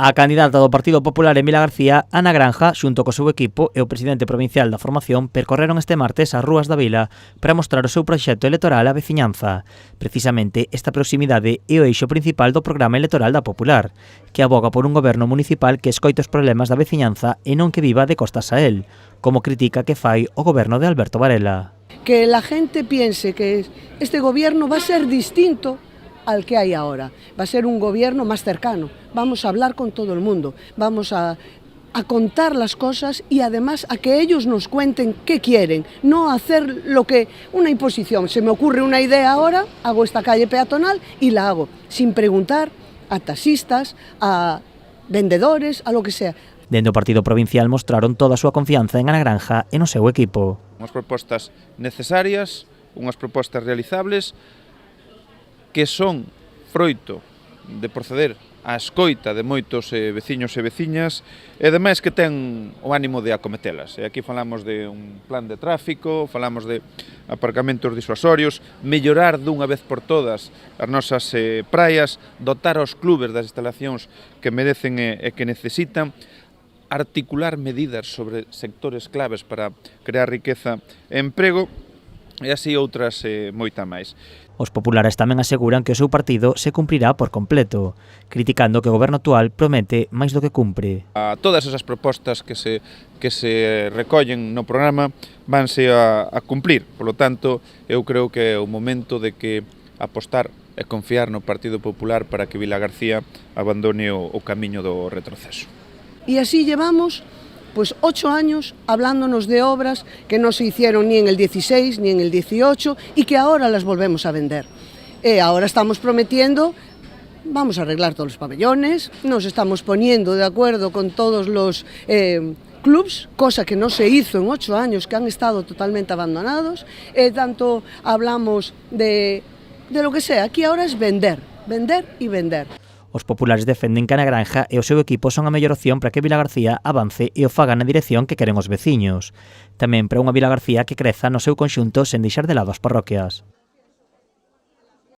A candidata do Partido Popular en Vilagarcía, Ana Granja, xunto co seu equipo e o presidente provincial da formación, percorreron este martes as rúas da vila para mostrar o seu proxecto electoral á veciñanza. Precisamente, esta proximidade é o eixo principal do programa electoral da Popular, que aboga por un goberno municipal que escoite os problemas da veciñanza e non que viva de costas a él, como critica que fai o goberno de Alberto Varela. Que la gente piense que este gobierno va a ser distinto al que hay ahora. Va a ser un gobierno más cercano. Vamos a hablar con todo el mundo. Vamos a contar las cosas y además a que ellos nos cuenten qué quieren. No hacer lo que una imposición. Se me ocurre una idea ahora, hago esta calle peatonal y la hago sin preguntar a taxistas, a vendedores, a lo que sea. Dende o Partido Provincial mostraron toda a súa confianza en Ana Granja e no seu equipo. Unhas propostas necesarias, unhas propostas realizables, que son froito de proceder á escoita de moitos veciños e veciñas e ademais que ten o ánimo de acometelas. E aquí falamos de un plan de tráfico, falamos de aparcamentos disuasorios, mellorar dunha vez por todas as nosas praias, dotar aos clubes das instalacións que merecen e que necesitan, articular medidas sobre sectores claves para crear riqueza e emprego e así outras moita máis. Os populares tamén aseguran que o seu partido se cumprirá por completo, criticando que o goberno actual promete máis do que cumpre. Todas esas propostas que se recollen no programa vanse a cumplir, polo tanto, eu creo que é o momento de que apostar e confiar no Partido Popular para que Vilagarcía abandone o camiño do retroceso. Y así llevamos 8 años hablándonos de obras que no se hicieron ni en el 16 ni en el 18 y que ahora las volvemos a vender. Ahora estamos prometiendo, vamos a arreglar todos los pabellones, nos estamos poniendo de acuerdo con todos los clubs, cosa que no se hizo en 8 años, que han estado totalmente abandonados. Tanto hablamos de lo que sea, aquí ahora es vender, vender y vender. Os populares defenden que Ana Granja e o seu equipo son a mellor opción para que Vilagarcía avance e o faga na dirección que queren os veciños. Tamén para unha Vilagarcía que creza no seu conxunto sen deixar de lado as parroquias.